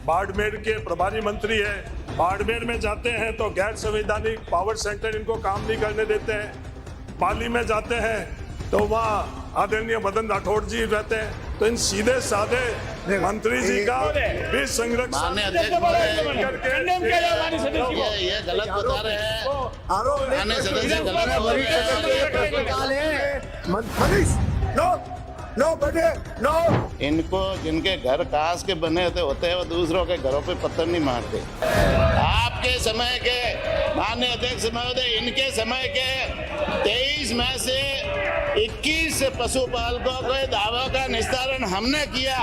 बाड़मेर के प्रभारी मंत्री है। बाड़मेर में जाते हैं तो गैर संवैधानिक पावर सेंटर इनको काम नहीं करने देते हैं। पाली में जाते हैं तो वहाँ आदरणीय मदन राठौड़ जी रहते हैं। तो इन सीधे साधे मंत्री जी का भी संरक्षण ये गलत बता रहे हैं। इनको जिनके घर कांच के बने होते हैं वो दूसरों के घरों पे पत्थर नहीं मारते। आपके समय के माननीय अध्यक्ष महोदय, इनके समय के 23 में से 21 पशुपालकों के दावों का निस्तारण हमने किया,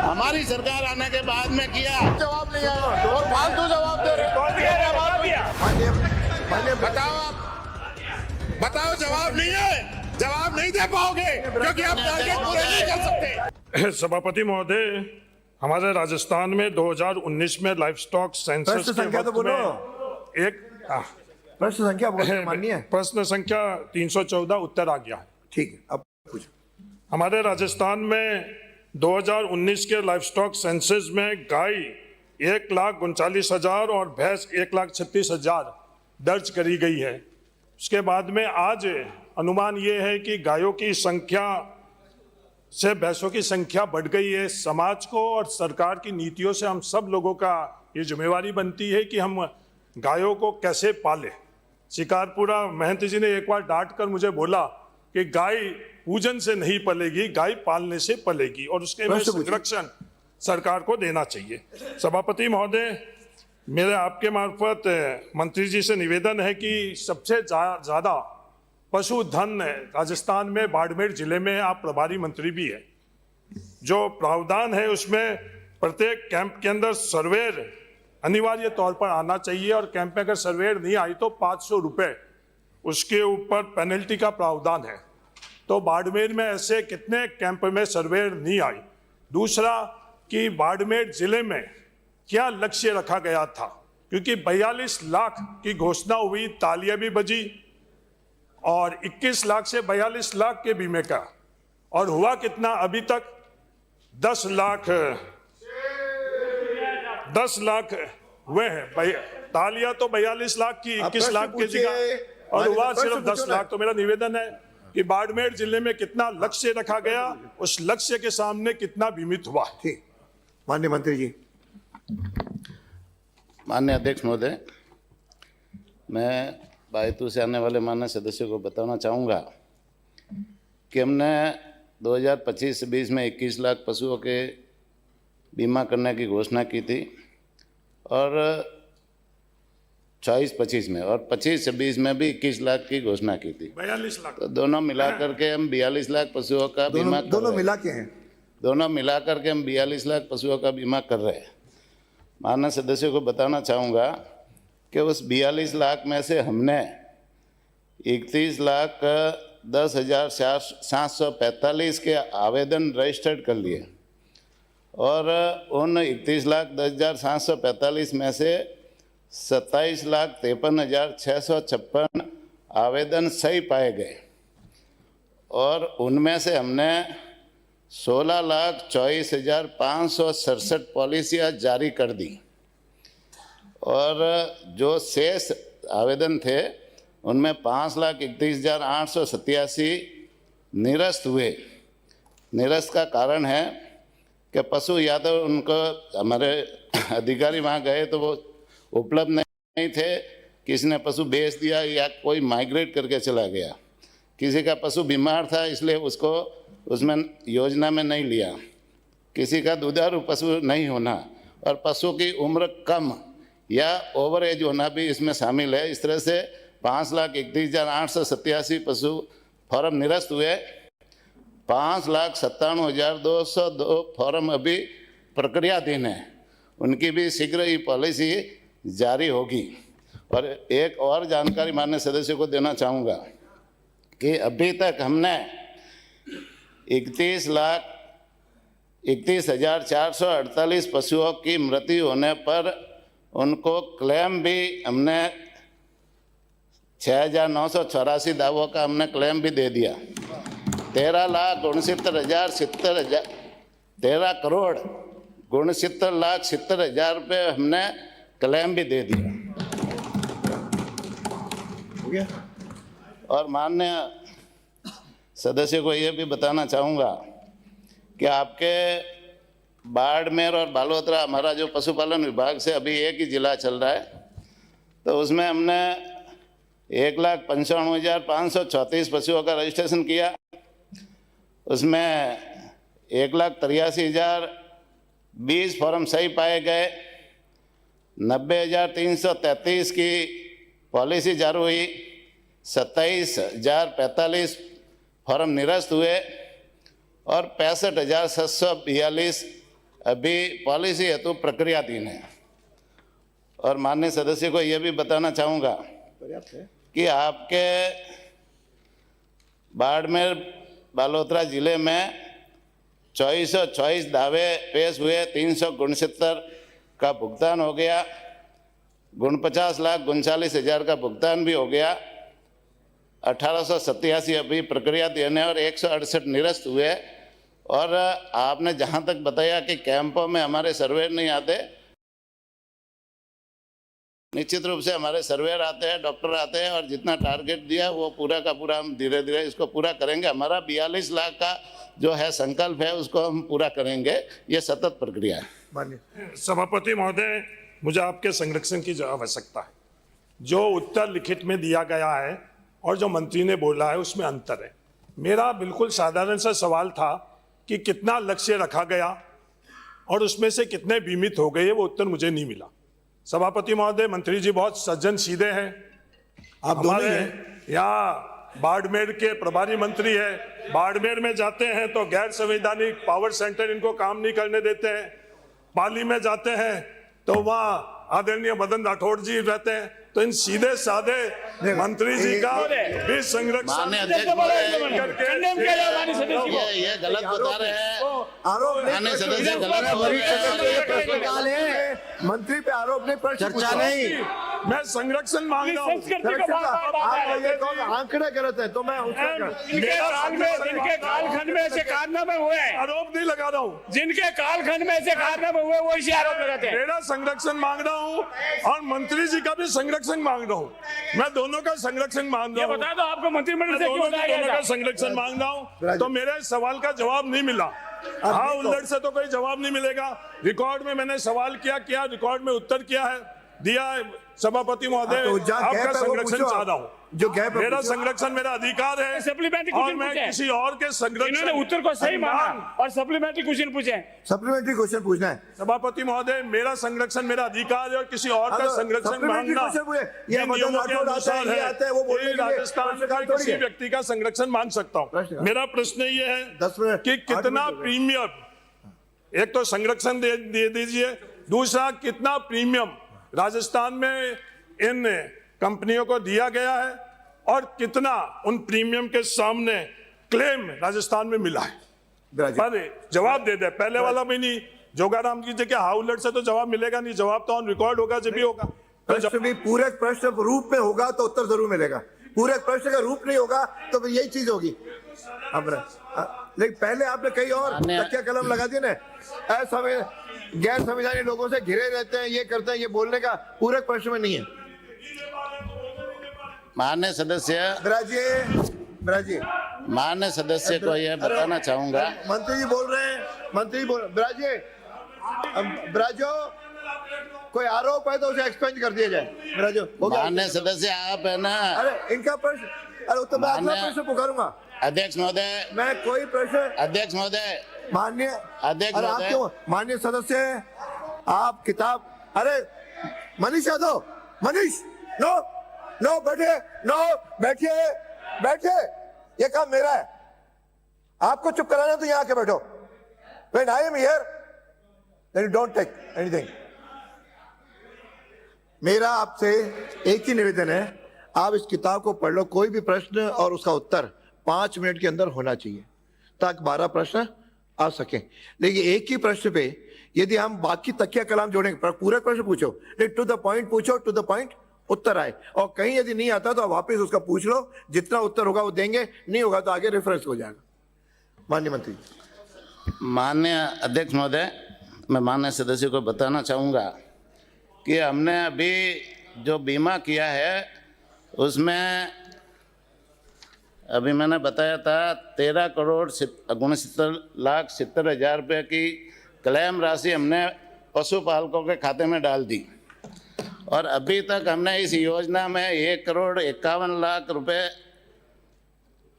हमारी सरकार आने के बाद में किया। जवाब नहीं आया और फालतू जवाब दे रहे। बताओ जवाब नहीं है, जवाब नहीं दे पाओगे क्योंकि आप टारगेट पूरे नहीं कर सकते। सभापति महोदय, हमारे राजस्थान में 2019 में लाइफ स्टॉक सेंसस के वक्त में एक प्रश्न संख्या बोलिए माननीय। प्रश्न संख्या 314 उत्तर आ गया है। ठीक है, अब कुछ हमारे राजस्थान में 2019 के लाइफ स्टॉक सेंसस में गाय 1,39,000 और भैंस 1,36,000 दर्ज करी गई है। उसके बाद में आज अनुमान ये है कि गायों की संख्या से भैंसों की संख्या बढ़ गई है। समाज को और सरकार की नीतियों से हम सब लोगों का ये जिम्मेवारी बनती है कि हम गायों को कैसे पालें। शिकारपुरा महंत जी ने एक बार डांट कर मुझे बोला कि गाय पूजन से नहीं पलेगी, गाय पालने से पलेगी और उसके में संरक्षण सरकार को देना चाहिए। सभापति महोदय, मेरे आपके मार्फत मंत्री जी से निवेदन है कि सबसे ज़्यादा पशुधन राजस्थान में बाड़मेर जिले में आप प्रभारी मंत्री भी है। जो प्रावधान है उसमें प्रत्येक कैंप के अंदर सर्वेयर अनिवार्य तौर पर आना चाहिए और कैंप में अगर सर्वेयर नहीं आई तो 500 रुपये उसके ऊपर पेनल्टी का प्रावधान है। तो बाड़मेर में ऐसे कितने कैंप में सर्वेयर नहीं आई। दूसरा कि बाड़मेर जिले में क्या लक्ष्य रखा गया था, क्योंकि 42 लाख की घोषणा हुई, तालियां भी बजी और 21 लाख से 42 लाख के बीमे का, और हुआ कितना अभी तक 10 लाख हुए हैं। तालियां तो 42 लाख की 21 लाख की जगह और हुआ सिर्फ 10 लाख। तो मेरा निवेदन है कि बाड़मेर जिले में कितना लक्ष्य रखा गया, उस लक्ष्य के सामने कितना बीमित हुआ। ठीक, माननीय मंत्री जी। माननीय अध्यक्ष महोदय, मैं बायतू से आने वाले माननीय सदस्यों को बताना चाहूँगा कि हमने 2025-20 में 21 लाख पशुओं के बीमा करने की घोषणा की थी और 24-25 में, और 25-26 में भी 21 लाख की घोषणा की थी। 42 लाख। तो दोनों मिलाकर के हम 42 लाख पशुओं का बीमा दोनों मिला के हैं। दोनों मिलाकर के हम 42 लाख पशुओं का बीमा कर रहे हैं। माननीय सदस्यों को बताना चाहूँगा कि उस 42 लाख में से हमने 31,10,745 के आवेदन रजिस्टर्ड कर लिए और उन 31,10,745 में से 27,53,656 आवेदन सही पाए गए और उनमें से हमने 16,24,567 पॉलिसियाँ जारी कर दी और जो शेष आवेदन थे उनमें 5,31,887 निरस्त हुए। निरस्त का कारण है कि पशु या तो उनको हमारे अधिकारी वहाँ गए तो वो उपलब्ध नहीं थे, किसी ने पशु बेच दिया या कोई माइग्रेट करके चला गया, किसी का पशु बीमार था इसलिए उसको उसमें योजना में नहीं लिया, किसी का दुधारू पशु नहीं होना और पशु की उम्र कम या ओवर एज होना भी इसमें शामिल है। इस तरह से 5,31,887 पशु फॉर्म निरस्त हुए। 5,97,202 फॉर्म अभी प्रक्रियाधीन है, उनकी भी शीघ्र ही पॉलिसी जारी होगी। और एक और जानकारी माननीय सदस्यों को देना चाहूँगा कि अभी तक हमने 31,448 पशुओं की मृत्यु होने पर उनको क्लेम भी हमने 6,984 दावों का हमने क्लेम भी दे दिया। 13,69,070 13 करोड़ 69,70,70,000 रुपये हमने क्लेम भी दे दिया। हो गया? और माननीय सदस्य को ये भी बताना चाहूँगा कि आपके बाड़मेर और बालोतरा हमारा जो पशुपालन विभाग से अभी एक ही जिला चल रहा है, तो उसमें हमने 1,95,534 पशुओं का रजिस्ट्रेशन किया। उसमें 1,83,020 फॉर्म सही पाए गए। 90,333 की पॉलिसी जारी हुई। 27,045 फॉर्म निरस्त हुए और 65,742 अभी पॉलिसी हेतु प्रक्रियाधीन है। और माननीय सदस्य को यह भी बताना चाहूँगा पर्याप्त है। कि आपके बाड़मेर बालोतरा जिले में 2424 दावे पेश हुए, 369 का भुगतान हो गया, 49,39,000 का भुगतान भी हो गया। 1887 अभी प्रक्रियाधीन है और 168 निरस्त हुए। और आपने जहां तक बताया कि कैंपों में हमारे सर्वेयर नहीं आते, निश्चित रूप से हमारे सर्वेयर आते हैं, डॉक्टर आते हैं, और जितना टारगेट दिया वो पूरा का पूरा हम धीरे धीरे इसको पूरा करेंगे। हमारा 42 लाख का जो है संकल्प है उसको हम पूरा करेंगे। ये सतत प्रक्रिया है। माननीय सभापति महोदय, मुझे आपके संरक्षण की आवश्यकता है। जो उत्तर लिखित में दिया गया है और जो मंत्री ने बोला है उसमें अंतर है। मेरा बिल्कुल साधारण सा सवाल था कि कितना लक्ष्य रखा गया और उसमें से कितने बीमित हो गए, वो उत्तर मुझे नहीं मिला। सभापति महोदय, मंत्री जी बहुत सज्जन सीधे हैं। आप दोनों ही हमारे हैं। यहाँ बाड़मेर के प्रभारी मंत्री है, बाड़मेर में जाते हैं तो गैर संवैधानिक पावर सेंटर इनको काम नहीं करने देते हैं। पाली में जाते हैं तो वहाँ आदरणीय मदन राठौड़ जी रहते हैं। तो इन सीधे साधे मंत्री जी का भी संरक्षण माननीय अध्यक्ष महोदय, ये गलत बता रहे हैं। आरोप नहीं, माननीय सदस्य गलत बोल वरिष्ठ रहे सदस्य हैं। प्रश्नकाल है, मंत्री पे आरोप नहीं, प्रश्न चर्चा पूछो। नहीं। मैं संरक्षण मांग रहा हूँ। संरक्षण का आप ये कहो आंकड़े गलत है तो मैं उसका जिनके कालखंड में ऐसे कारनामे हुए हैं, आरोप नहीं लगा रहा हूँ, जिनके कालखंड में ऐसे कारनामे हुए वो इसी आरोप लगाते हैं। मेरा संरक्षण मांग रहा हूँ और मंत्री जी का भी संरक्षण मांग रहा हूँ। मैं दोनों का संरक्षण मांग ये रहा हूँ। बता दो आपको मंत्रिमंडल से क्यों दोनों हटाया गया का था? संरक्षण मांग रहा हूँ। तो मेरे सवाल का जवाब नहीं मिला। हाँ उल्लड़ से तो कोई जवाब नहीं मिलेगा। रिकॉर्ड में मैंने सवाल किया, रिकॉर्ड में उत्तर दिया है। सभापति महोदय, तो जहाँ आपका गैप है वो संरक्षण पूछो चाह आप। रहा हूँ। जो गैप है मेरा पूछो। संरक्षण मेरा अधिकार है सप्लीमेंट्री और क्वेश्चन मैं पूछे। किसी और के संरक्षण इन्होंने उत्तर को सही माना और सप्लीमेंट्री क्वेश्चन पूछे। सप्लीमेंट्री क्वेश्चन पूछना है। सभापति महोदय, मेरा संरक्षण मेरा अधिकार है और किसी और का संरक्षण सप्लीमेंट्री मांगना क्वेश्चन पूछे। ये ये मदन नियमों के राठौड़ आता है, अनुसार ये आता है, वो बोलने ये के लिए राजस्थान प्रश्नकाल के थोड़ी किसी है। व्यक्ति का संरक्षण मांग सकता हूँ। प्रश्न- मेरा प्रश्न ये है 10 मिनट, कि 8 कितना मिनट हो गए। प्रीमियम, एक तो संरक्षण दे दीजिए, दूसरा कितना प्रीमियम राजस्थान में इन कंपनियों को दिया गया है और कितना उन प्रीमियम के सामने क्लेम राजस्थान में मिला है। विराजित। पर जवाब दे दे, पहले वाला भी नहीं। जोगाराम की जगह हाउलट से तो जवाब मिलेगा नहीं, जवाब तो ऑन रिकॉर्ड होगा जब भी होगा। तो प्रश्न भी पूरे प्रश्न रूप में होगा तो उत्तर जरूर मिलेगा। पूरे प्रश्न का रूप नहीं होगा तो फिर यही चीज होगी। लेकिन पहले आपने कहीं और तकिया कलम लगा दिया ना, गैर संविधानिक लोगों से घिरे रहते हैं, ये करते हैं, ये बोलने का पूरे प्रश्न में नहीं है। माननीय सदस्य, ब्राजी माननीय सदस्य को यह बताना चाहूंगा। मंत्री जी बोल रहे हैं, मंत्री बोल ब्राजो कोई आरोप है तो उसे एक्सपेंज कर दिया जाए। ब्राजो हो गया। माननीय सदस्य, आप है ना अरे इनका प्रश्न, अरे तो मैं अगला प्रश्न पुकारूंगा। अध्यक्ष महोदय, मैं कोई प्रश्न अध्यक्ष महोदय, माननीय अध्यक्ष अरे आप महोदय। क्यों माननीय सदस्य हैं? आप किताब, अरे मनीष यादव, मनीष नो बैठिए, ये काम मेरा है। आपको चुप कराना तो यहाँ आके बैठो। When I am here, then you don't take anything. मेरा आपसे एक ही निवेदन है, आप इस किताब को पढ़ लो। कोई भी प्रश्न और उसका उत्तर 5 मिनट के अंदर होना चाहिए ताकि 12 प्रश्न आ सके। लेकिन एक ही प्रश्न पे यदि हम बाकी तकिया कलाम जोड़ेंगे, पूरे प्रश्न पूछो, टू द पॉइंट पूछो, टू द पॉइंट उत्तर आए। और कहीं यदि नहीं आता तो आप वापस उसका पूछ लो, जितना उत्तर होगा वो देंगे, नहीं होगा तो आगे रेफरेंस हो जाएगा। माननीय मंत्री। माननीय अध्यक्ष महोदय, मैं माननीय सदस्य को बताना चाहूँगा कि हमने अभी जो बीमा किया है उसमें अभी मैंने बताया था 13,69,70,70,000 रुपये की क्लेम राशि हमने पशुपालकों के खाते में डाल दी और अभी तक हमने इस योजना में 1,51,00,000 रुपये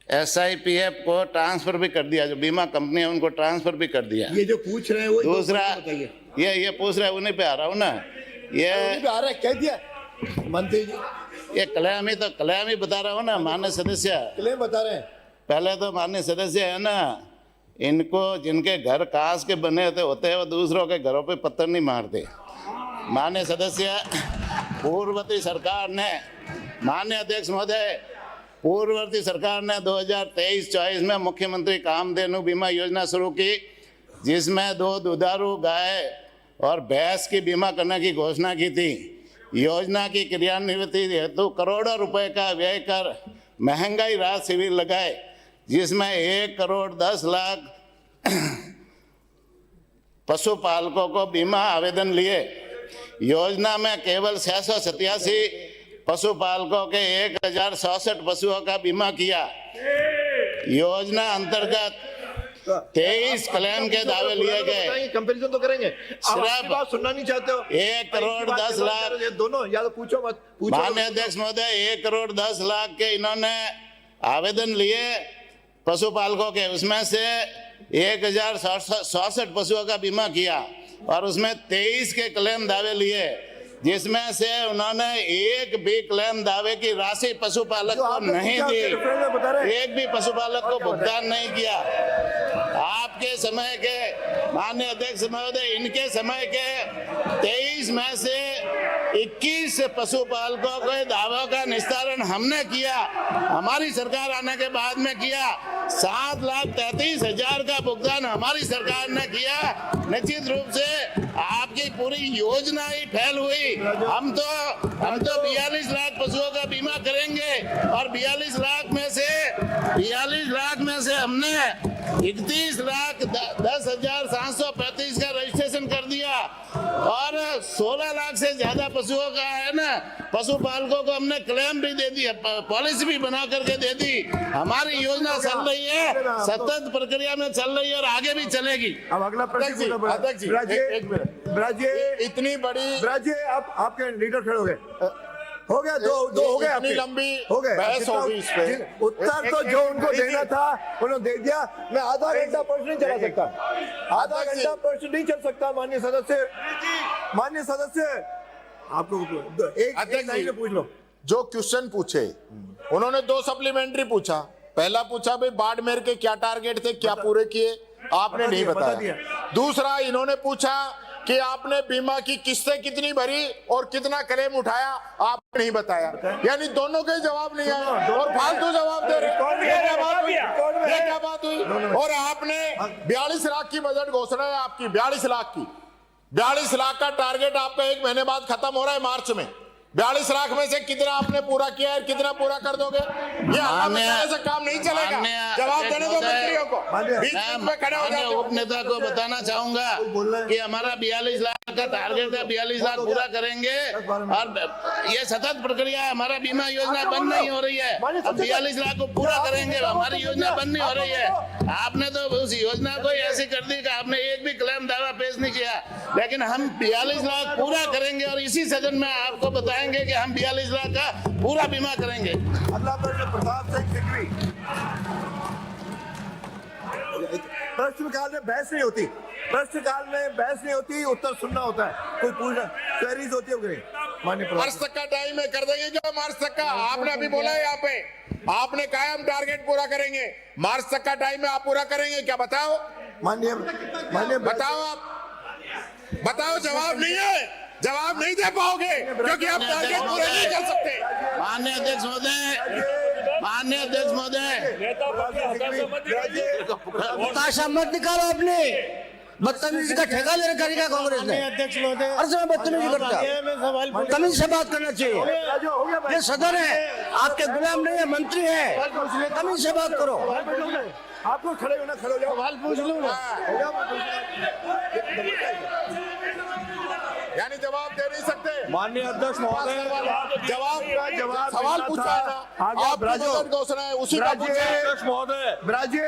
SIPF को ट्रांसफर भी कर दिया। जो बीमा कंपनी है उनको ट्रांसफर भी कर दिया। ये जो पूछ रहे हैं वो दूसरा बताइए। ये पूछ रहे हैं, उन्हीं पे आ रहा हूँ ना। ये आ रहा है, कह दिया मंत्री जी, ये क्लेम ही बता रहा हूँ ना माननीय सदस्य। क्लेम बता रहे हैं। पहले तो माननीय सदस्य है ना, इनको जिनके घर कांच के बने होते हैं वो दूसरों के घरों पे पत्थर नहीं मारते। माननीय सदस्य, पूर्ववर्ती सरकार ने, माननीय अध्यक्ष महोदय, पूर्ववर्ती सरकार ने 2023-24 में मुख्यमंत्री कामधेनु बीमा योजना शुरू की, जिसमें 2 दुधारू गाय और भैंस की बीमा करने की घोषणा की थी। योजना की क्रियान्विति हेतु करोड़ों रुपए का व्यय कर महंगाई राहत शिविर लगाए, जिसमें 1,10,00,000 पशुपालकों को बीमा आवेदन लिए। योजना में केवल 687 पशुपालकों के 1,067 पशुओं का बीमा किया। योजना अंतर्गत 23 क्लेम के दावे लिए गए। कंपैरिजन तो करेंगे। आप अपनी बात सुनना नहीं चाहते हो। 1,10,00,000 ये दोनों या तो पूछो मत पूछो। माननीय अध्यक्ष महोदय, 1,10,00,000 के इन्होंने आवेदन लिए पशुपालकों के, उसमें से 1,067 पशुओं का बीमा किया और उसमें 23 के क्लेम दावे लिए, जिसमें से उन्होंने एक भी क्लेम दावे की राशि पशुपालक को नहीं दी। एक भी पशुपालक को भुगतान नहीं किया। आपके समय के माननीय अध्यक्ष महोदय, इनके समय के 23 में से 21 पशुपालकों के दावों का निस्तारण हमने किया, हमारी सरकार आने के बाद में किया। 7,33,000 का भुगतान हमारी सरकार ने किया। निश्चित रूप से आपकी पूरी योजना ही फेल हुई। हम तो 42 लाख पशुओं का बीमा करेंगे और 42 लाख में से हमने 31,10,735 का रजिस्ट्रेशन कर दिया और 16 लाख से ज्यादा पशुओं का है ना, पशुपालकों को हमने क्लेम भी दे दिया, पॉलिसी भी बना करके दे दी। हमारी योजना चल रही है, सतत प्रक्रिया में चल रही है और आगे भी चलेगी। अब अगला प्रश्न इतनी बड़ी आप आपके लीडर खड़े हो गए, हो गया दो हो गए, इतनी लंबी हो गए बहस होगी इस पे। उत्तर तो जो उनको देना था उन्होंने दे दिया। मैं आधा घंटा प्रश्न नहीं चला सकता, आधा घंटा प्रश्न नहीं चल सकता। माननीय सदस्य आपको एक लाइन में पूछ लो। जो क्वेश्चन पूछे उन्होंने 2 सप्लीमेंट्री पूछा। पहला पूछा भाई बाड़मेर के क्या टारगेट थे, क्या पूरे किए, आपने नहीं बताया। दूसरा इन्होंने पूछा कि आपने बीमा की किस्तें कितनी भरी और कितना क्लेम उठाया, आपने नहीं बताया। यानी दोनों के जवाब नहीं आए और फालतू जवाब दे रहे। ये क्या बात हुई? और आपने 42 लाख की बजट घोषणा है आपकी, 42 लाख की, 42 लाख का टारगेट आपका 1 महीने बाद खत्म हो रहा है मार्च में। 42 लाख में से कितना आपने पूरा किया है, कितना पूरा कर दोगे? ये ऐसा काम नहीं चलेगा। जवाब देने दो मंत्रियों को। बीच में खड़े हो जाते। उप नेता को बताना चाहूंगा कि हमारा 42 लाख का टारगेट है, 42 लाख पूरा करेंगे और ये सतत प्रक्रिया है। हमारा बीमा योजना बंद नहीं हो रही है, अब 42 लाख को पूरा करेंगे, हमारी योजना बंद नहीं हो रही है। आपने तो उस योजना को ऐसी कर दी कि आपने एक भी क्लेम दावा पेश नहीं किया, लेकिन हम 42 लाख पूरा करेंगे और इसी सदन में आपको बताएंगे कि हम 42 लाख का पूरा बीमा करेंगे। अगला प्रश्न प्रताप सिंह सिकरी। प्रश्नकाल में बहस नहीं होती, प्रश्नकाल में बहस नहीं होती, उत्तर सुनना होता है। कोई पूछना क्वेरीज होती है माननीय मार्च तक का टाइम है, कर देंगे क्या मार्च तक का? आपने अभी बोला है यहाँ पे, आपने कहा हम टारगेट पूरा करेंगे, मार्च तक का टाइम है, आप पूरा करेंगे क्या? बताओ माननीय बताओ, आप बताओ। जवाब नहीं है, जवाब नहीं दे पाओगे क्योंकि आप टारगेट पूरे नहीं कर सकते। माननीय अध्यक्ष महोदय, ताशा मत निकालो अपने, बदतमीजी का ठेका ले रखा है कांग्रेस ने। अध्यक्ष महोदय, हर समय बदतमीजी करता है, तमीज से बात करना चाहिए। ये सदन है, आपके गुलाम नहीं है, मंत्री है, तमीज से बात करो। आपको खड़े होना, खड़े हो जाओ, सवाल पूछ लो ना। यानी जवाब दे नहीं सकते। माननीय अध्यक्ष महोदय, जवाब सवाल पूछा है ना, आगे आपकी राजो। मदद घोषणा है उसी का पूछा है। अध्यक्ष महोदय, विराजे